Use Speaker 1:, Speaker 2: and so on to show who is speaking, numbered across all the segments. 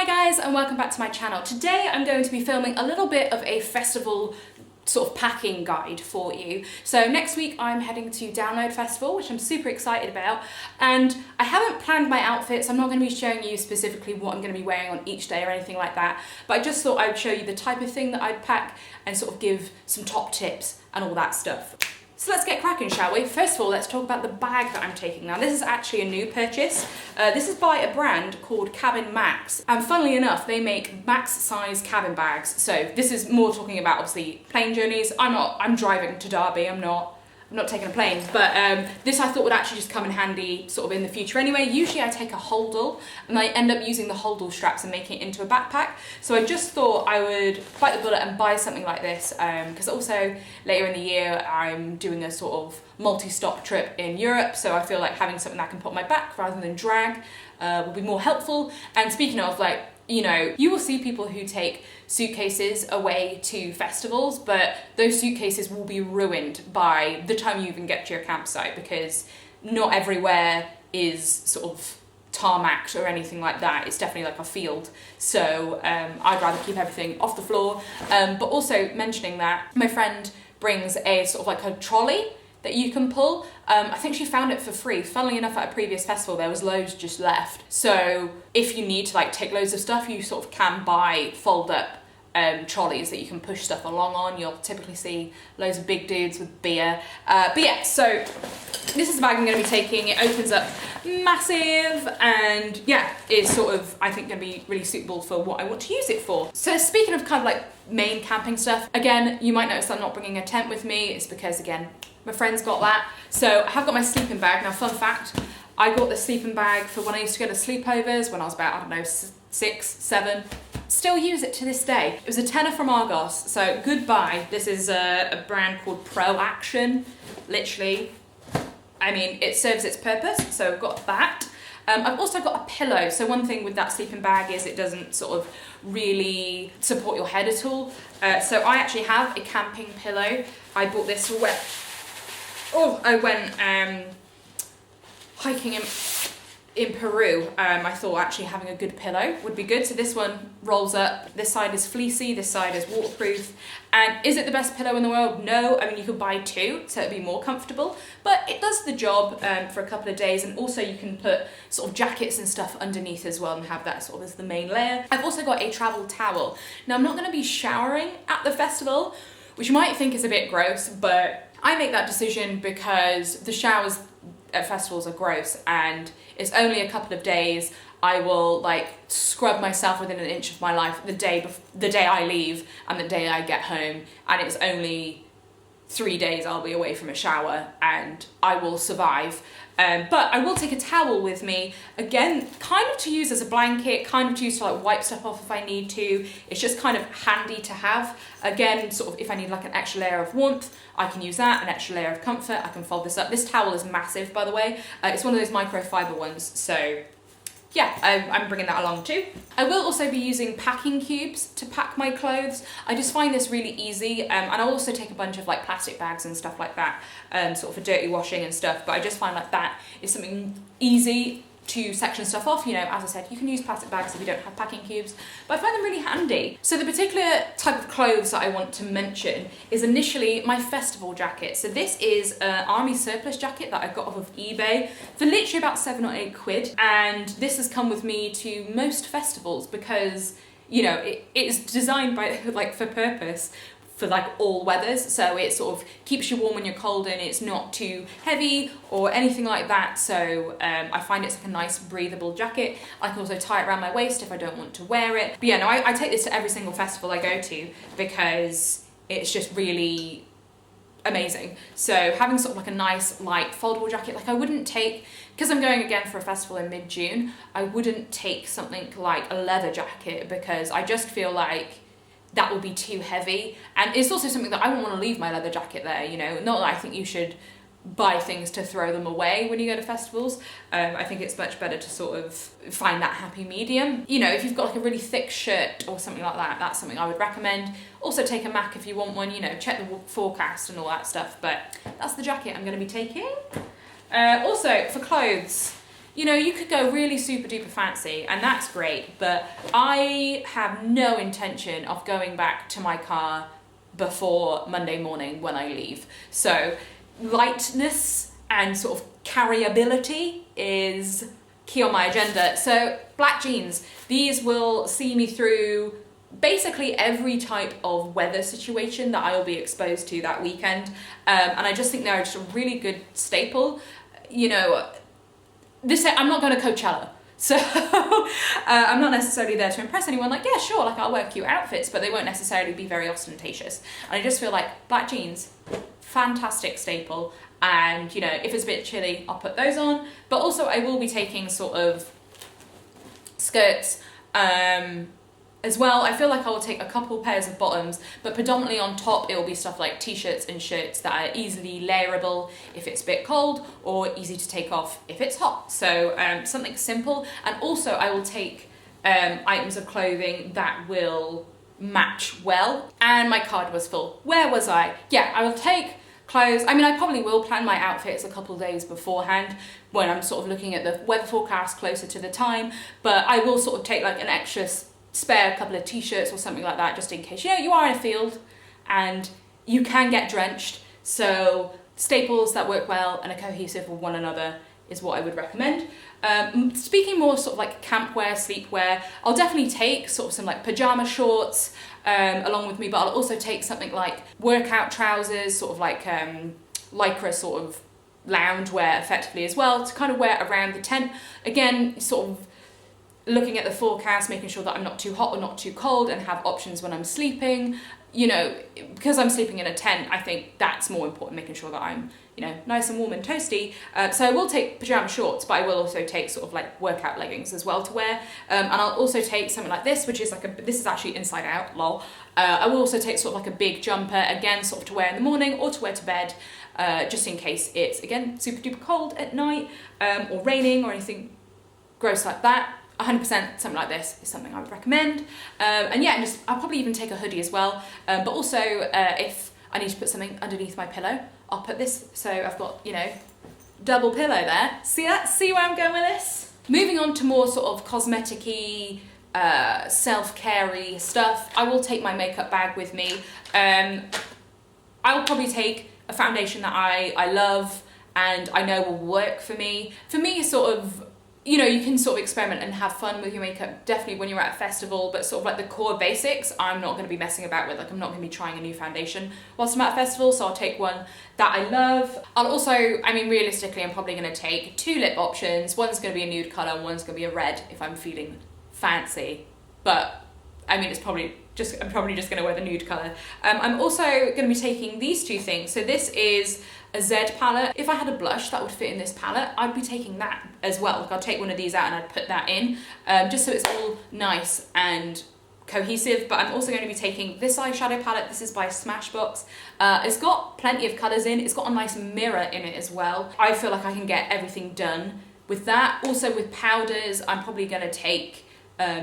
Speaker 1: Hi guys and welcome back to my channel. Today I'm going to be filming a little bit of a festival sort of packing guide for you. So next week I'm heading to Download Festival, which I'm super excited about, and I haven't planned my outfits. I'm not going to be showing you specifically what I'm going to be wearing on each day or anything like that, but I just thought I'd show you the type of thing that I'd pack and sort of give some top tips and all that stuff. So let's get cracking, shall we? First of all, let's talk about the bag that I'm taking. Now, this is actually a new purchase. This is by a brand called Cabin Max. And funnily enough, they make max size cabin bags. So this is more talking about obviously plane journeys. I'm driving to Derby, I'm not taking a plane, but this I thought would actually just come in handy sort of in the future anyway. Usually I take a huddle and I end up using the huddle straps and making it into a backpack. So I just thought I would bite the bullet and buy something like this, because also later in the year I'm doing a sort of multi-stop trip in Europe, so I feel like having something that I can put on my back rather than drag will be more helpful. And speaking of, like, you know, you will see people who take suitcases away to festivals, but those suitcases will be ruined by the time you even get to your campsite, because not everywhere is sort of tarmacked or anything like that. It's definitely like a field. So I'd rather keep everything off the floor. But also mentioning that, my friend brings a sort of like a trolley that you can pull. I think she found it for free. Funnily enough, at a previous festival, there was loads just left. So if you need to like take loads of stuff, you sort of can buy fold up trolleys that you can push stuff along on. You'll typically see loads of big dudes with beer. But yeah, so this is the bag I'm gonna be taking. It opens up massive and yeah, is sort of, I think, gonna be really suitable for what I want to use it for. So speaking of kind of like main camping stuff, again, you might notice I'm not bringing a tent with me. It's because, again, my friend's got that. So I have got my sleeping bag. Now, fun fact, I got this sleeping bag for when I used to go to sleepovers when I was about, I don't know, 6, 7. Still use it to this day. It was a tenner from Argos, so goodbye. This is a brand called Pro Action, literally. I mean, it serves its purpose, so I've got that. I've also got a pillow. So one thing with that sleeping bag is it doesn't sort of really support your head at all. So I actually have a camping pillow. I bought this for when I went hiking in Peru. I thought actually having a good pillow would be good. So this one rolls up. This side is fleecy, this side is waterproof. And is it the best pillow in the world? No. I mean, you could buy two, so it'd be more comfortable, but it does the job for a couple of days. And also you can put sort of jackets and stuff underneath as well and have that sort of as the main layer. I've also got a travel towel. Now, I'm not gonna be showering at the festival, which you might think is a bit gross, but I make that decision because the showers at festivals are gross and it's only a couple of days. I will like scrub myself within an inch of my life the day I leave and the day I get home, and it's only 3 days I'll be away from a shower and I will survive. But I will take a towel with me, again, kind of to use as a blanket, kind of to use to like wipe stuff off if I need to. It's just kind of handy to have. Again, sort of if I need like an extra layer of warmth, I can use that, an extra layer of comfort, I can fold this up. This towel is massive, by the way. It's one of those microfiber ones, so yeah, I'm bringing that along too. I will also be using packing cubes to pack my clothes. I just find this really easy, and I'll also take a bunch of like plastic bags and stuff like that, sort of for dirty washing and stuff, but I just find like that is something easy to section stuff off. You know, as I said, you can use plastic bags if you don't have packing cubes, but I find them really handy. So the particular type of clothes that I want to mention is initially my festival jacket. So this is an army surplus jacket that I got off of eBay for literally about 7 or 8 quid. And this has come with me to most festivals because, you know, it's designed by like for purpose for like all weathers, so it sort of keeps you warm when you're cold and it's not too heavy or anything like that. So I find it's like a nice breathable jacket. I can also tie it around my waist if I don't want to wear it. But yeah, no, I take this to every single festival I go to because it's just really amazing. So having sort of like a nice light foldable jacket, like I wouldn't take, because I'm going again for a festival in mid-June, I wouldn't take something like a leather jacket because I just feel like that would be too heavy. And it's also something that I wouldn't want to leave my leather jacket there, you know. Not that I think you should buy things to throw them away when you go to festivals. I think it's much better to sort of find that happy medium. You know, if you've got like a really thick shirt or something like that, that's something I would recommend. Also take a Mac if you want one, you know, check the forecast and all that stuff, but that's the jacket I'm going to be taking. Also, for clothes, you know, you could go really super duper fancy and that's great, but I have no intention of going back to my car before Monday morning when I leave. So lightness and sort of carryability is key on my agenda. So black jeans, these will see me through basically every type of weather situation that I will be exposed to that weekend. And I just think they're just a really good staple. You know, I'm not going to Coachella, so I'm not necessarily there to impress anyone. Like, yeah, sure, like I'll wear cute outfits, but they won't necessarily be very ostentatious. And I just feel like black jeans, fantastic staple. And, you know, if it's a bit chilly, I'll put those on. But also I will be taking sort of skirts, as well. I feel like I will take a couple pairs of bottoms, but predominantly on top it will be stuff like t-shirts and shirts that are easily layerable if it's a bit cold, or easy to take off if it's hot. So something simple. And also I will take items of clothing that will match well. And my card was full. Where was I? Yeah, I will take clothes. I mean, I probably will plan my outfits a couple of days beforehand when I'm sort of looking at the weather forecast closer to the time, but I will sort of take like an extra spare couple of t-shirts or something like that, just in case, you know, you are in a field and you can get drenched. So staples that work well and are cohesive with one another is what I would recommend. Speaking more sort of like campwear, sleepwear, I'll definitely take sort of some like pajama shorts along with me, but I'll also take something like workout trousers, sort of like lycra sort of loungewear effectively as well, to kind of wear around the tent. Again, sort of looking at the forecast, making sure that I'm not too hot or not too cold, and have options when I'm sleeping. You know, because I'm sleeping in a tent, I think that's more important, making sure that I'm, you know, nice and warm and toasty. So I will take pajama shorts, but I will also take sort of like workout leggings as well to wear. And I'll also take something like this, which is like this is actually inside out, lol. I will also take sort of like a big jumper, again, sort of to wear in the morning or to wear to bed, just in case it's, again, super duper cold at night, or raining or anything gross like that. 100% something like this is something I would recommend. And yeah, and I'll probably even take a hoodie as well. But also if I need to put something underneath my pillow, I'll put this. So I've got, you know, double pillow there. See that? See where I'm going with this? Moving on to more sort of cosmetic-y, self-care-y stuff, I will take my makeup bag with me. I will probably take a foundation that I love and I know will work for me. For me, sort of, you know, you can sort of experiment and have fun with your makeup, definitely when you're at a festival, but sort of like the core basics, I'm not going to be messing about with. Like, I'm not going to be trying a new foundation whilst I'm at a festival, so I'll take one that I love. I'll also, I mean, realistically, I'm probably going to take 2 lip options. One's going to be a nude colour and one's going to be a red if I'm feeling fancy. But, I mean, I'm probably just going to wear the nude colour. I'm also going to be taking these 2 things. So this is a Z palette. If I had a blush that would fit in this palette, I'd be taking that as well. Like, I'll take one of these out and I'd put that in, just so it's all nice and cohesive. But I'm also going to be taking this eyeshadow palette. This is by Smashbox. It's got plenty of colours in. It's got a nice mirror in it as well. I feel like I can get everything done with that. Also with powders, I'm probably going to take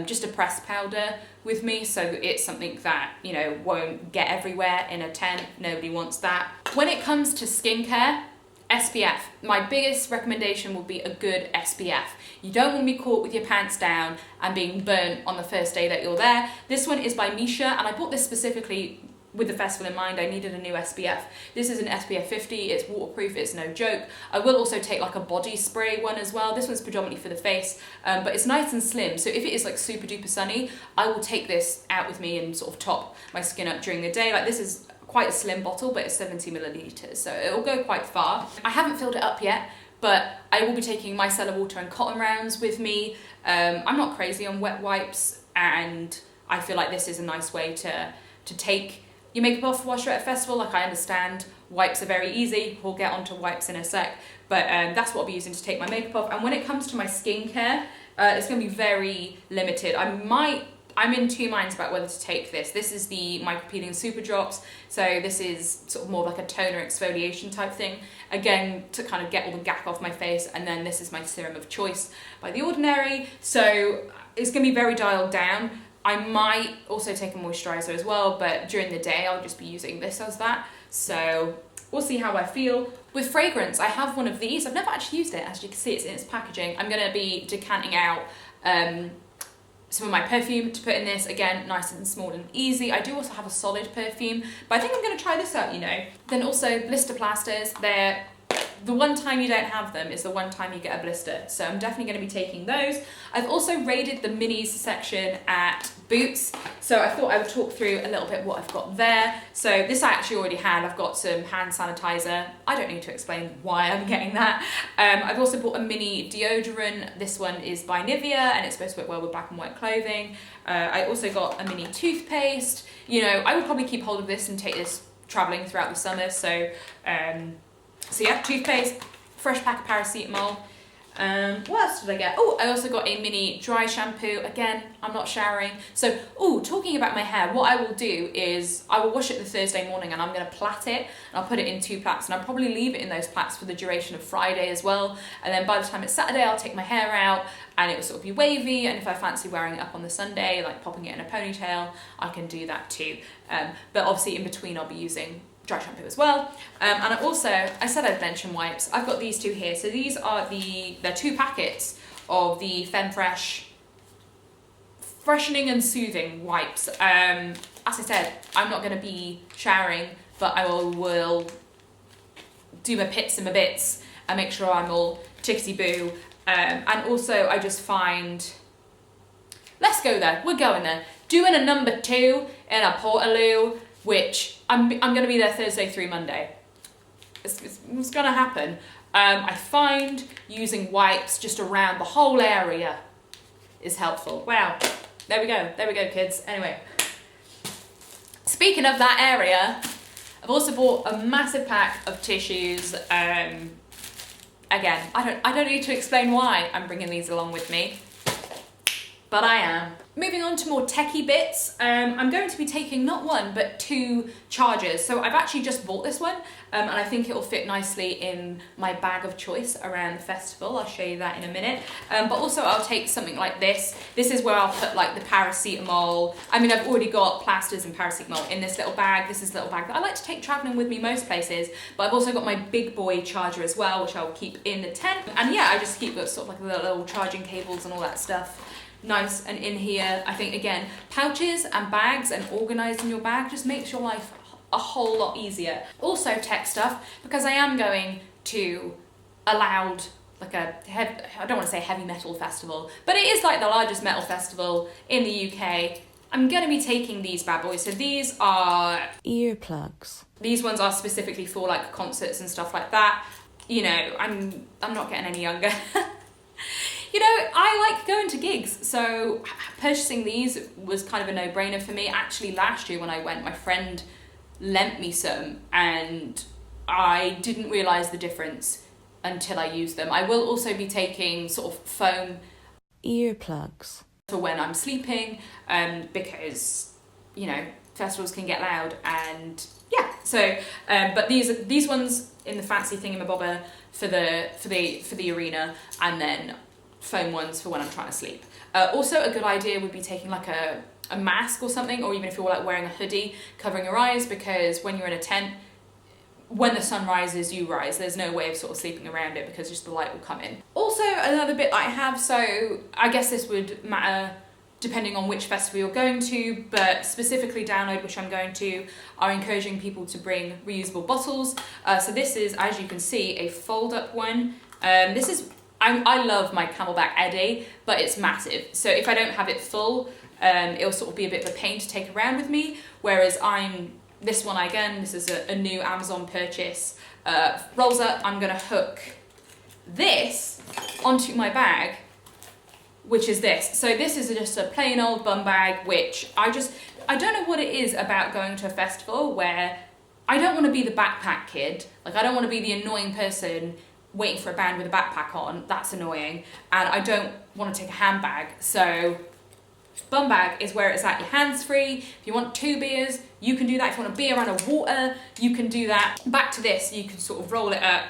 Speaker 1: just a pressed powder with me, so it's something that, you know, won't get everywhere in a tent. Nobody wants that. When it comes to skincare, SPF. My biggest recommendation would be a good SPF. You don't want to be caught with your pants down and being burnt on the first day that you're there. This one is by Misha, and I bought this specifically with the festival in mind. I needed a new SPF. This is an SPF 50, it's waterproof, it's no joke. I will also take like a body spray one as well. This one's predominantly for the face, but it's nice and slim. So if it is like super duper sunny, I will take this out with me and sort of top my skin up during the day. Like, this is quite a slim bottle, but it's 70 millilitres, so it'll go quite far. I haven't filled it up yet, but I will be taking micellar water and cotton rounds with me. I'm not crazy on wet wipes, and I feel like this is a nice way to take your makeup off whilst you're at a festival. Like, I understand wipes are very easy, we'll get onto wipes in a sec, but that's what I'll be using to take my makeup off. And when it comes to my skincare, it's going to be very limited. I'm in 2 minds about whether to take this. This is the Micropeeling Super Drops, so this is sort of more like a toner exfoliation type thing, again to kind of get all the gack off my face. And then this is my serum of choice by The Ordinary, so it's going to be very dialed down. I might also take a moisturiser as well, but during the day I'll just be using this as that. So We'll see how I feel. With fragrance, I have one of these. I've never actually used it, as you can see, it's in its packaging. I'm gonna be decanting out some of my perfume to put in this. Again, nice and small and easy. I do also have a solid perfume, but I think I'm gonna try this out, you know. Then also blister plasters. They're the one time you don't have them is the one time you get a blister. So I'm definitely going to be taking those. I've also raided the minis section at Boots. So I thought I would talk through a little bit what I've got there. So this I actually already had. I've got some hand sanitizer. I don't need to explain why I'm getting that. I've also bought a mini deodorant. This one is by Nivea and it's supposed to work well with black and white clothing. I also got a mini toothpaste. You know, I would probably keep hold of this and take this traveling throughout the summer. So yeah, toothpaste, fresh pack of Paracetamol. What else did I get? Oh, I also got a mini dry shampoo. Again, I'm not showering. So, talking about my hair, what I will do is I will wash it the Thursday morning and I'm going to plait it. And I'll put it in 2 plaits and I'll probably leave it in those plaits for the duration of Friday as well. And then by the time it's Saturday, I'll take my hair out and it will sort of be wavy. And if I fancy wearing it up on the Sunday, like popping it in a ponytail, I can do that too. But obviously in between, I'll be using dry shampoo as well. And I said I'd mention wipes. I've got these 2 here. So these are they're 2 packets of the FemFresh freshening and soothing wipes. As I said, I'm not going to be showering, but I will do my pits and my bits and make sure I'm all tickety-boo. And also I just find, let's go there, we're going there. Doing a number 2 in a Portaloo, which I'm going to be there Thursday through Monday. It's going to happen. I find using wipes just around the whole area is helpful. Wow, there we go, kids. Anyway, speaking of that area, I've also bought a massive pack of tissues. Again, I don't need to explain why I'm bringing these along with me, but I am. Moving on to more techie bits, I'm going to be taking not 1 but 2 chargers. So I've actually just bought this one and I think it'll fit nicely in my bag of choice around the festival. I'll show you that in a minute. But also I'll take something like this. This is where I'll put like the paracetamol. I mean, I've already got plasters and paracetamol in this little bag. This is a little bag that I like to take traveling with me most places, but I've also got my big boy charger as well, which I'll keep in the tent. And yeah, I just keep sort of like the little charging cables and all that stuff nice and in here. I think again, pouches and bags and organising your bag just makes your life a whole lot easier. Also tech stuff, because I am going to a loud, like I don't want to say heavy metal festival, but it is like the largest metal festival in the UK. I'm going to be taking these bad boys. So these are
Speaker 2: earplugs.
Speaker 1: These ones are specifically for like concerts and stuff like that. You know, I'm not getting any younger. You know, I like going to gigs, so purchasing these was kind of a no-brainer for me. Actually, last year when I went, my friend lent me some and I didn't realise the difference until I used them. I will also be taking sort of foam
Speaker 2: earplugs
Speaker 1: for when I'm sleeping, because, you know, festivals can get loud and yeah. So, but these ones in the fancy thingamabobber for the arena, and then foam ones for when I'm trying to sleep. Also a good idea would be taking like a mask or something, or even if you're like wearing a hoodie covering your eyes, because when you're in a tent, when the sun rises, you rise. There's no way of sort of sleeping around it because just the light will come in. Also another bit that I have, so I guess this would matter depending on which festival you're going to, but specifically Download, which I'm going to, are encouraging people to bring reusable bottles. So this is, as you can see, a fold-up one. This is, I love my Camelback Eddy, but it's massive. So if I don't have it full, it'll sort of be a bit of a pain to take around with me. Whereas this one again, this is a new Amazon purchase. Rolls up, I'm gonna hook this onto my bag, which is this. So this is just a plain old bum bag, which I don't know what it is about going to a festival where I don't want to be the backpack kid. Like, I don't want to be the annoying person waiting for a band with a backpack on. That's annoying. And I don't want to take a handbag. So bum bag is where it's at. Your hands free. If you want 2 beers, you can do that. If you want a beer and a water, you can do that. Back to this, you can sort of roll it up.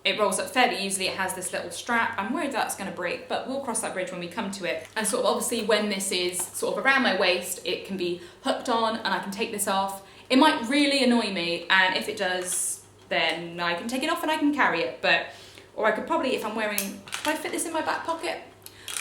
Speaker 1: It rolls up fairly easily. It has this little strap. I'm worried that's going to break, but we'll cross that bridge when we come to it. And sort of obviously when this is sort of around my waist, it can be hooked on and I can take this off. It might really annoy me, and if it does, then I can take it off and I can carry it, or I could probably, if I'm wearing, can I fit this in my back pocket?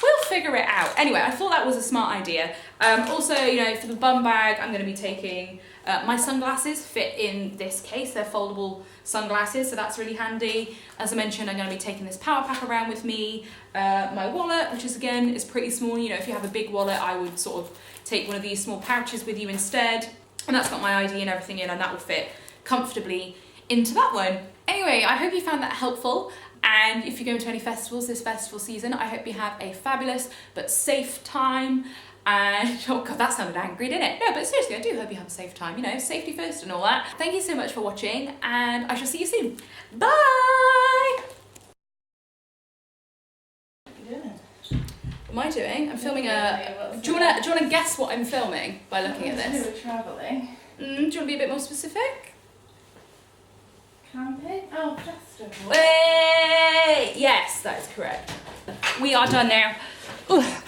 Speaker 1: We'll figure it out. Anyway, I thought that was a smart idea. Also, you know, for the bum bag, I'm going to be taking my sunglasses. Fit in this case. They're foldable sunglasses, so that's really handy. As I mentioned, I'm going to be taking this power pack around with me. My wallet, which is again is pretty small. You know, if you have a big wallet, I would sort of take one of these small pouches with you instead. And that's got my ID and everything in, and that will fit comfortably into that one. Anyway, I hope you found that helpful. And if you're going to any festivals this festival season, I hope you have a fabulous but safe time. And, oh God, that sounded angry, didn't it? No, but seriously, I do hope you have a safe time, you know, safety first and all that. Thank you so much for watching, and I shall see you soon. Bye!
Speaker 3: What are you doing?
Speaker 1: What am I doing? I'm filming do you wanna guess what I'm filming by looking at this?
Speaker 3: We're travelling.
Speaker 1: Do you want to be a bit more specific?
Speaker 3: Camping? Oh, festival.
Speaker 1: Wait! Yes, that is correct. We are done now. Ugh.